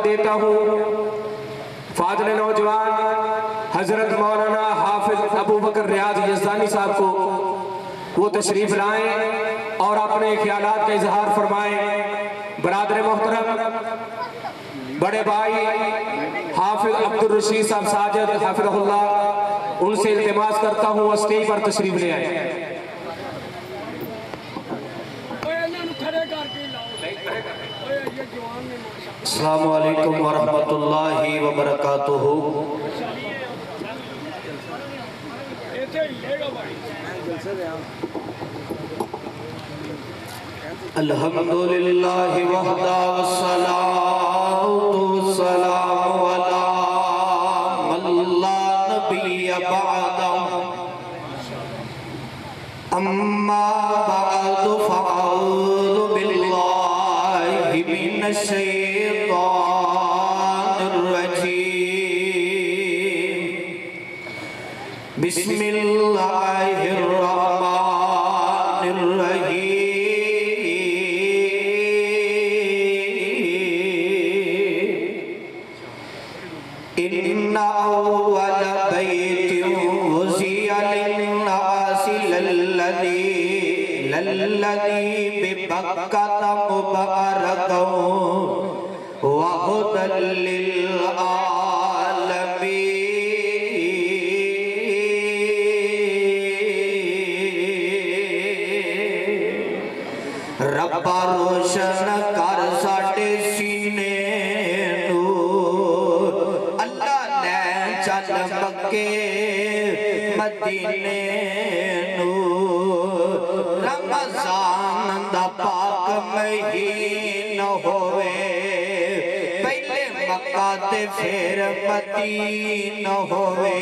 دیتا ہوں فاضل نوجوان حضرت مولانا حافظ ابو بکر ریاض یزدانی صاحب کو وہ تشریف لائیں اور اپنے خیالات کا اظہار فرمائیں۔ برادر محترم بڑے بھائی حافظ عبدالرشید صاحب ساجد حافظہ اللہ، ان سے التماس کرتا ہوں اسٹیج پر تشریف لے آئیں۔ السلام علیکم ورحمۃ اللہ وبرکاتہ۔ الحمدللہ وحدہ والصلاة والسلام علی من لا نبی بعدہ، اما بعد فاعوذ باللہ من الشیطان الرجیم، بسم اللہ الرحمن الرحیم۔ ان اول بیت وضع للناس للذی ببکۃ مبارکا وہدی للعالمین۔ ربا روشن کر ساڈے سینے نو، اللہ لے چل مکے مدینے نو، رمضان دا پاک مہینہ ہوئے، پہلے مکہ تے پھر مدینہ ہوئے،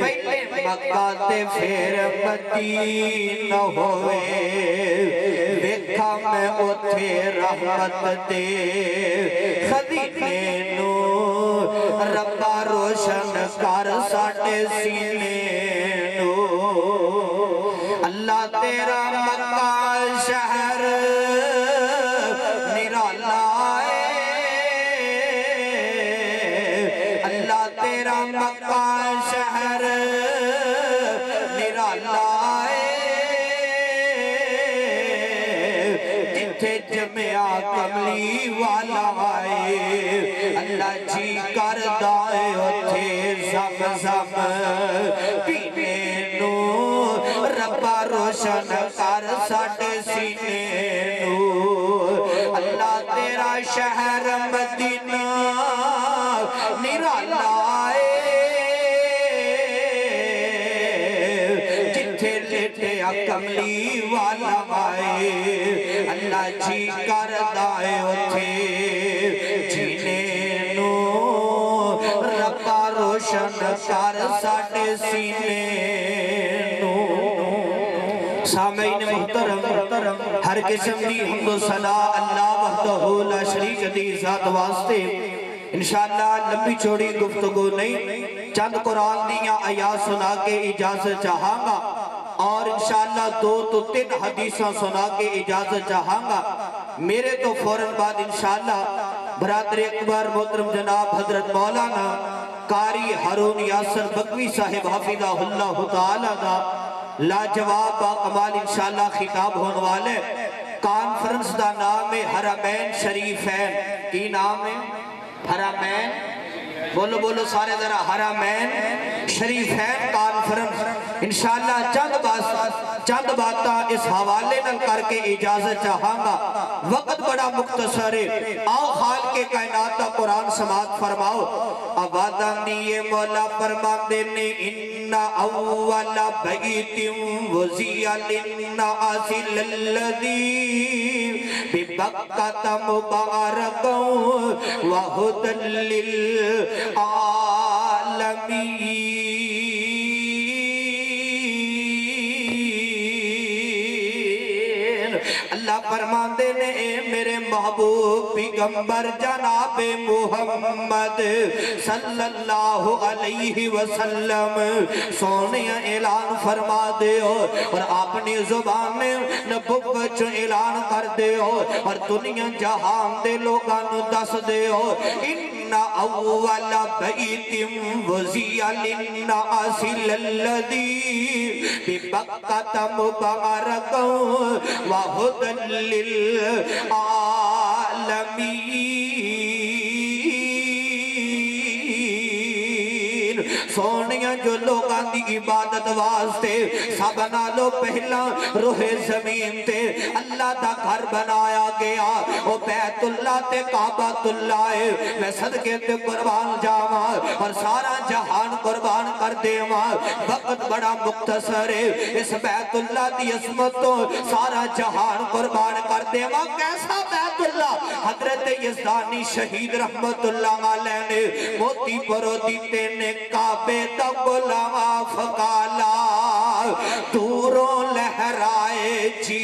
پہلے مکہ تے پھر مدینہ ہوئے، ویکھا میں اتھے رحمت دے خزینے نو، ربا روشن کر ساڈے سینے نو۔ اللہ تیرا مکہ شہر نرالا ہے، اللہ تیرا مکہ شہر نرالا ہے، جتھے جمعہ کملی والا آئے، اللہ جی کردہ ہے اتھے زمزم پینے نو، ربا روشن کر ساڈے سینے نو۔ اللہ تیرا شہر مدینہ نرالا ہے، جتھے لیٹیا کملی والا آئے، اللہ جی کردہ ہے اتھے جینے نو، ربا روشن کر ساڈے سینے نو۔ سامعین محترم، ہر قسم دی حمد و ثنا اللہ وحدہ لا شریک دی ذات واسطے۔ انشاءاللہ لمبی چھوڑی گفتگو نہیں، چند قرآن دیاں آیات سنا کے اجازت چاہاں گا، اور انشاءاللہ 2 تو 3 حدیثاں سنا کے اجازت چاہاں گا۔ میرے تو فوراً بعد انشاءاللہ برادر اکبر محترم جناب حضرت مولانا قاری ہارون یاسر بگوی صاحب حفظہ اللہ تعالیٰ دا لاجواب باقمال انشاءاللہ خطاب ہونے والے۔ کانفرنس دا نام ہے حرمین شریفین۔ کی نام ہے؟ حرمین، بولو بولو سارے ذرا، حرمین شریفین کانفرنس۔ انشاءاللہ چند باتاں اس حوالے نہ کر کے اجازت چاہاں گا، وقت بڑا مختصر ہے۔ آؤ خالق کائنات کا قرآن سماعت فرماؤ۔ آبادان دیئے مولا فرماندے نے، ان اول بیت وضع للناس للذی ببکۃ مبارکا وہدی للعالمین۔ اللہ فرماندے نے اے میرے محبوب پیغمبر جناب محمد صلی اللہ علیہ وسلم سونے اعلان فرما دے ہو اور اپنی زبان نبوت چ اعلان کر دے ہو اور دنیا جہان دے لوگاں نو دس دے ہو ان اول بیت وزیع للناس الذی ببکۃ مبارک وہدی للعالمین سونیاں جو لوگاں دی عبادت واسطے سب نالو پہلا روح زمین تے اللہ دا گھر بنایا گیا او بیت اللہ تے کعبۃ اللہ ہے میں صدقے تے قربان جاواں اور سارا جہان قربان کر دیواں وقت بڑا مختصر ہے اس بیت اللہ دی عظمت تو سارا جہان قربان کر دیواں کیسا بیت اللہ حضرت یزدانی شہید رحمت اللہ علیہ نے موتی پرو دیتے نے کعبے دا غلاف کالا دوروں لہرائے جی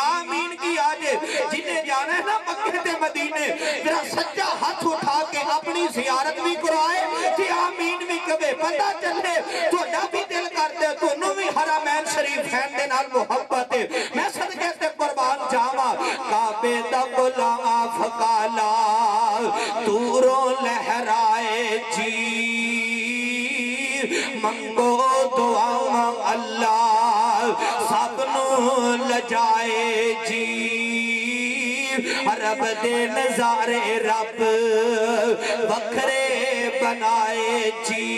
آمین کی آجے جنہیں جانا ہے نا مکہ تے مدینے ذرا سچا ہاتھ اٹھا کے اپنی زیارت بھی کرائے کہ آمین بھی کبھے پتہ چلے تو نہ بھی دل کر دے تو نو بھی حرمین شریف ہیں دے نال محبت ہے میں صدقے تے قربان جاواں کعبے دا غلاف کالا دوروں لہرائے جی منگو دعا اللہ سب نو لجائے جی رب دے نظارے رب وکھرے بنائے جی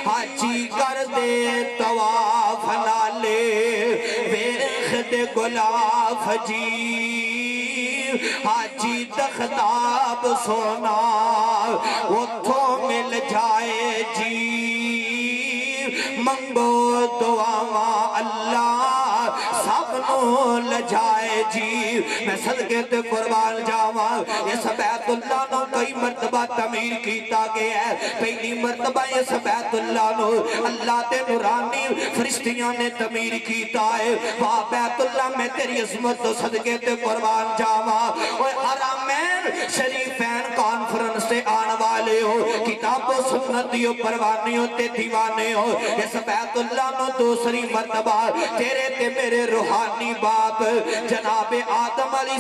حاجی کر دے طواف نالے ویخ دے غلاف جی حاجی تختاب سونا اتھوں مل جائے جی منگو دعا اللہ سب نو لجائے جی میں صدقے تے قربان جاواں اس بیت اللہ نو کئی مرتبہ تعمیر کیتا گیا ہے پہلی مرتبہ اس بیت اللہ نو اللہ تے نورانی فرشتیاں نے تعمیر کیتا ہے واہ بیت اللہ میں تیری عظمت تو صدقے تے قربان جاواں اوے حرمین شریفین کانفرنس سے آن والے ہو کتاب و سنت دیو پروانیوں تے دیوانے ہو اس بیت اللہ نو دوسری مرتبہ تیرے تے میرے روحانی باپ جناب آدم علیہ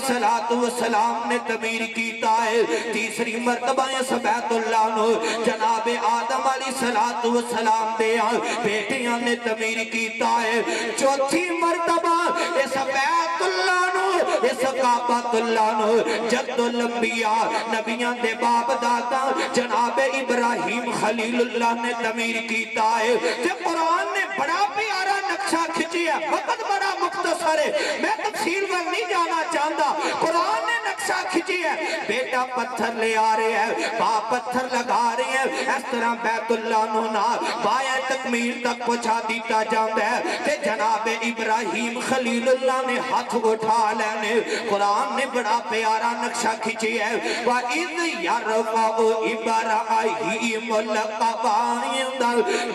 السلام نے تعمیر کیتا ہے تیسری مرتبہ اس بیت اللہ نو جناب آدم علیہ السلام دے بیٹیاں نے تعمیر کیتا ہے چوتھی مرتبہ اس بیت اللہ نو اس کعبۃ اللہ نو جد الانبیاء نبیان دے باپ دادا جناب ابراہیم خلیل اللہ نے تعمیر کیتا ہے تے قرآن نے بڑا پیارا نقشہ کھچیا وقت بڑا مختصر ہے میں تفصیل میں نہیں جانا چاہتا قرآن نے نقشہ کھچیا بیٹا پتھر لے آ رہے ہیں باپ پتھر لگا رہے ہیں اس طرح بیت اللہ نو نا بایا تکمیل تک پہنچا دیتا جاتا ہے کہ جناب ابراہیم خلیل اللہ نے ہاتھ اٹھا لینے قرآن نے بڑا پیارا نقشہ کھچیا ہے وَإِذْ يَرْفَعُ إِبْرَاهِيمُ الْقَوَاعِدَ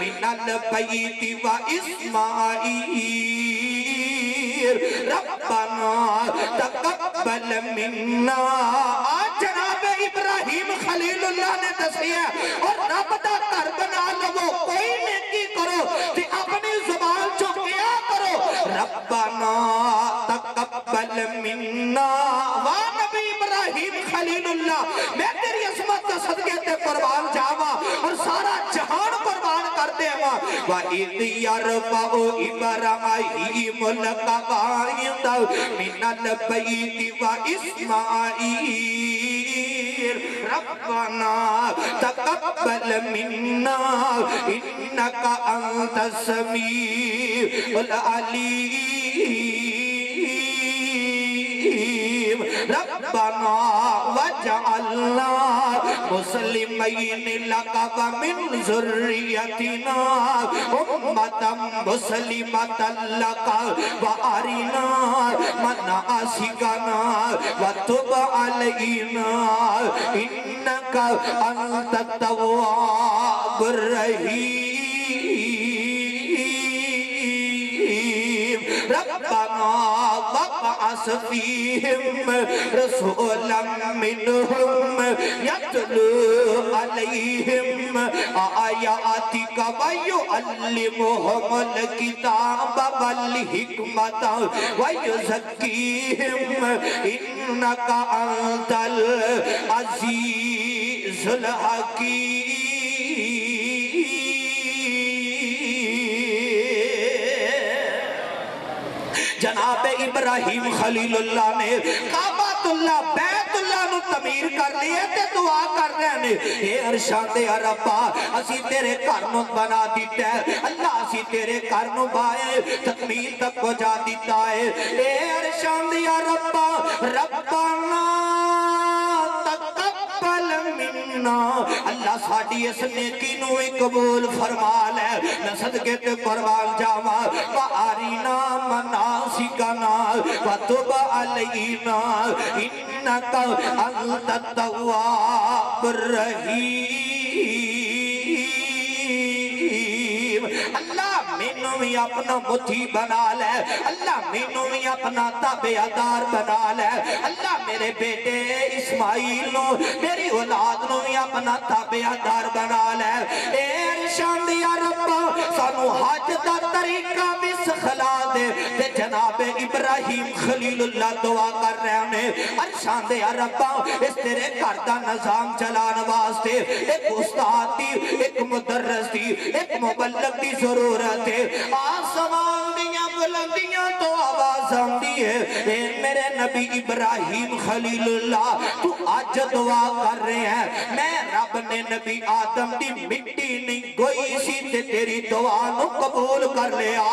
مِنَ الْبَيْتِ وَإِسْمَاعِيلَ رَبَّنَا تَقَبَّلْ مِنَّا آج جناب ابراہیم خلیل اللہ نے دسیا اور رب دا گھر بنا لو کوئی نیکی کرو کہ اپنی زبان چو کیا کرو ربنا تقبل منا وا نبی ابراہیم خلیل اللہ میں تیری عظمت کا صدقے تے قربان جاواں اور سارا جہان قربان کر دیواں وَإِذْ يَرْفَعُ إِبْرَاهِيمُ الْقَوَاعِدَ مِنَ الْبَيْتِ وَإِسْمَاعِيلَ ربنا تقبل منا انك انت السميع العليم ربنا وجعلنا مسلمين لك ومن ذريتنا أمة مسلمة لك وأرنا مناسكنا وتب علينا إنك أنت التواب الرحيم ربنا وبعث فيهم رسولا منهم يتلو عليهم آياتك ويعلمهم الكتاب والحكمة ويزكيهم إنك أنت العزيز الحكيم جناب ابراہیم خلیل اللہ نے کعبۃ اللہ بیت اللہ نو تعمیر کر لیے تے دعا کر رہے ہیں اے ارشاد ربا اسی تیرے گھر نو بنا دیتا ہے اللہ اسی تیرے گھر نو بائے تکمیل تک پہنچا دیتا ہے اے ارشاد ربا ربنا تقبل منا اللہ ساڈی اس نیکی نو قبول فرما لے میں صدقے تے قربان جاواں وَأَرِنَا مَنَاسِكَنَا وَتُبْ عَلَيْنَا إِنَّكَ أَنْتَ التَّوَّابُ الرَّحِيمُ اللہ مینوں بھی اپنا مٹھی بنا لے اللہ مینوں بھی اپنا تابعدار بنا لے اللہ میرے بیٹے اسماعیل نو میری اولاد نو بھی اپنا تابعدار بنا لے اے ارشاد یا رب سانو حج دا طریقہ بھی سکھلا دے تے جناب ابراہیم خلیل اللہ دعا کر رہے ہیں ارشاد یا رب اس تیرے گھر دا نظام چلان واسطے ایک استاد دی ایک مدرس دی ایک مبلغ دی ضرورت ہے آسمان دیاں بلندیاں تو آواز آندی ہے اے میرے نبی ابراہیم خلیل اللہ تو آج دعا کر رہے ہیں میں رب نے نبی آدم دی مٹی نہیں گوئی سی تے تیری دعا نو قبول کر لیا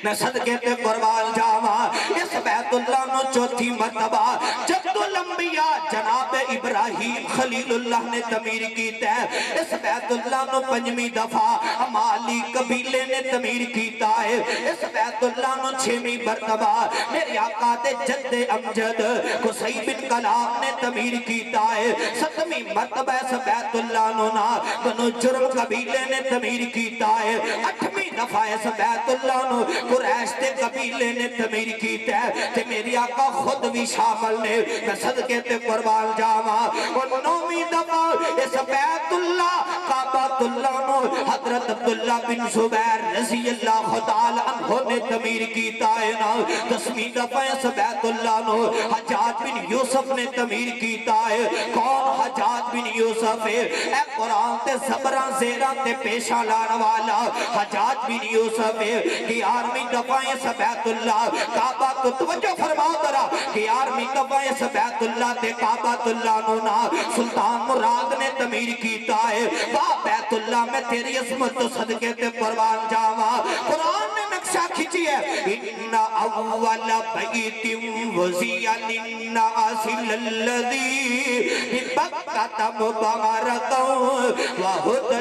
میں صدقے تے قربان جاواں اس بیت اللہ نو چوتھی مرتبہ جد الانبیاء جناب ابراہیم خلیل اللہ نے تعمیر کیتا ہے اس بیت اللہ نو پنجمی دفعہ امالی قبیلے نے تعمیر کیتا ہے اس بیت اللہ نو چھویں مرتبہ میرے آقا تے جد امجد قصی بن کلاب نے تعمیر کیتا ہے ستویں مرتبہ اس بیت اللہ نو نا بنو جرم قبیلے نے تعمیر کیتا ہے اٹھویں دفعہ اس بیت اللہ نو قریش تے قبیلے نے تعمیر کیتا ہے تے میری آقا خود بھی شامل نے میں صدقے تے قربان جاواں اور نویں دفعہ اس بیت اللہ کعبۃ اللہ نو حضرت عبداللہ بن زبیر رضی اللہ تعالی عنہ نے تعمیر کیتا ہے نا دسویں دفعہ اس بیت اللہ نو حجاج بن یوسف نے تعمیر کیتا ہے کون حجاج بن یوسف ہے اے قرآن تے زبراں زیراں تے پیشاں لان والا حجاج بن یوسف ہے کہ 11ویں دفعہ اس بیت اللہ کعبہ تو توجہ فرماؤ ذرا کہ 11ویں دفعہ اس بیت اللہ تے کعبۃ اللہ نو نا سلطان مراد نے تعمیر کیتا ہے واہ بیت اللہ میں تیری عظمت تو صدقے تے قربان جاواں قرآن نے نقشہ کھینچی ہے ان اول بیت وضع للناس الذی ببکۃ مبارکا وہدی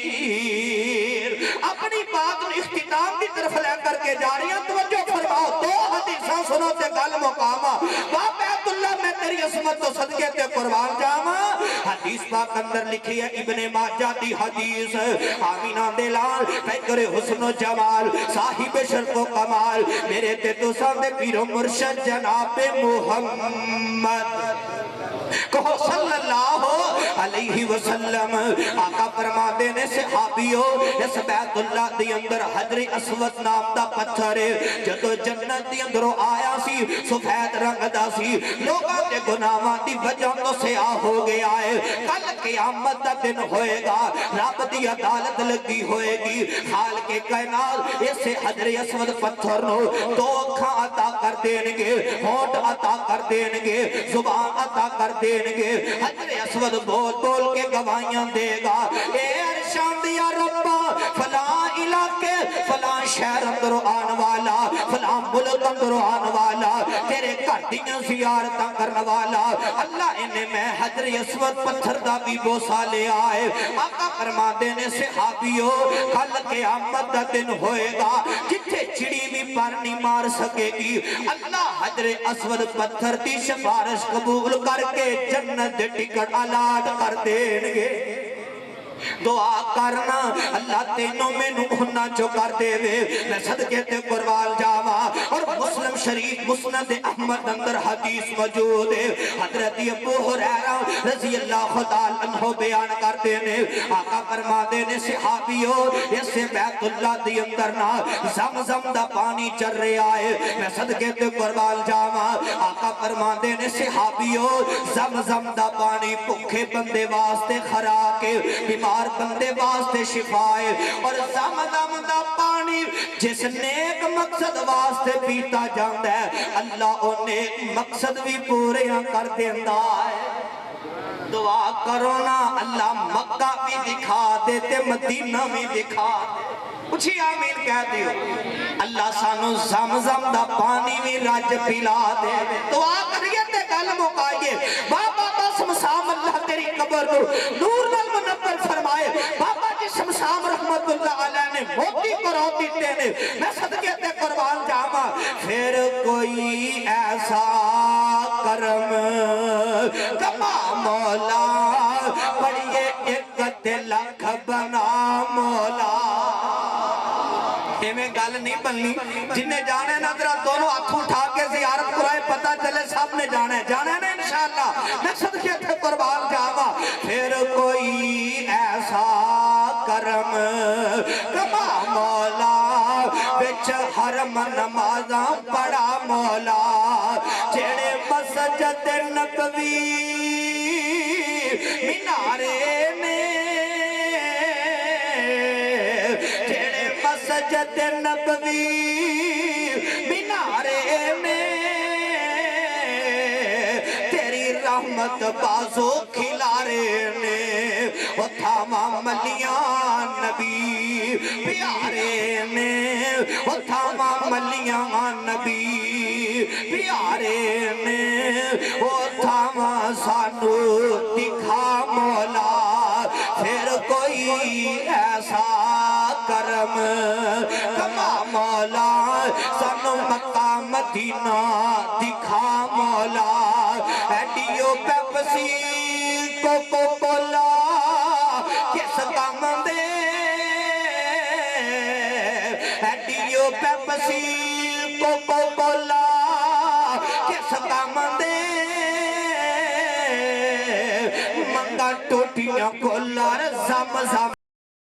للعالمین اپنی بات نے اختتام کی طرف لے کر کے جا رہی ہیں توجہ فرماؤ دو حدیثاں سنو تے گل مقامہ واہ بیت اللہ میں تیری عظمت تو صدقے تے قربان جاواں حدیث پاک اندر لکھی ہے ابن ماجہ دی حدیث آمینہ دلال پیکر حسن و جمال صاحب شرف و کمال میرے تے تو سامنے پیر و مرشد جناب محمد کہو صلی اللہ علیہ وسلم آقا فرما دینے صحابیوں اس بیت اللہ دی اندر حجر اسود نام دا پتھر ہے جدو جنت دی اندروں آیا سی سفید رنگ دا سی لوگاں دے گناہاں دی وجہ تو سیاہ ہو گیا ہے کل قیامت دا دن ہوئے گا رب دی عدالت لگی ہوئے گی خال کے کائنات اسے حجر اسود پتھر نو دو اکھاں عطا کر دینگے ہونٹ عطا کر دینگے زبان عطا کر دینگے حجر اسود بول بول کے گواہیاں دے گا اے ارشاد یا ربا فلاں علاقے فلاں شہر اندر آن والا فلاں ملک اندر آن والا تیرے گھر دیاں زیارتاں کرن والا اللہ انہیں میں حجر اسود پتھر دا بھی بوسا لے آئے آقا فرما دینے صحابیوں کل قیامت دا دن ہوئے گا جتھے چڑی بھی پر نہیں مار سکے گی اللہ حجر اسود پتھر دی سفارش قبول کر کے جنت دے ٹکٹ الاٹ کر دیں گے دعا کرنا اللہ تینوں میں نوہنا جو کر دے وے میں صدقے تے قربان جاوا اور مسلم شریف مسند احمد اندر حدیث موجود ہے حضرت ابو ہریرہ رضی اللہ تعالی عنہ بیان کرتے نے آقا فرماتے نے صحابیوں اس بیت اللہ دی اندر نا زمزم دا پانی چر رہا ہے میں صدقے تے قربان جاوا آقا فرماتے نے صحابیوں زمزم دا پانی بھوکے بندے واسطے خوراک ہے بیمار بندے واسطے شفا ہے اور زمزم دا پانی جس نیک مقصد واسطے پیتا جاندا ہے اللہ او نیک مقصد بھی پورے کر دیندا ہے دعا کرو نا اللہ مکہ بھی دکھا دے تے مدینہ بھی دکھا دے اچھی آمین کہہ دیو اللہ سانو زمزم دا پانی بھی رج پلا دے دعا کریے تے گل مکائیے بابا بس مسام اللہ تیری قبر نور نال منور فرمائے بابا جی شمشام رحمت اللہ علیہ نے موتی پروتی دینے میں صدقے تے قربان جاما پھر کوئی ایسا کرم کما مولا پڑھئے ایک لکھ بنا مولا میں گل نہیں بننی جنہیں جانے نہ ذرا دونوں ہاتھ اٹھا کے زیارت کرائے پتہ چلے سب نے جانے نا انشاءاللہ میں صدقے تے قربان جاوا پھر کوئی ایسا کرم کما مولا بچ حرم نمازاں پڑا مولا جڑے مسجد نبوی مینارے نے جڑے مسجد نبوی مینارے میں تیری رحمت بازو کھلارے نے وہ تھاما ملیاں نبی پیارے نے وہ تھاما ملیاں نبی پیارے نے وہ تھاما سانو دکھا مولا پھر کوئی ایسا کرم کما مولا سانو مکہ مدینہ دکھا مولا ایڈیو پیپسی کوکو کولا کس کام دے ایڈیو پیپسی کوکو کولا کس کام دے منگا ٹوٹیاں کولار زمزم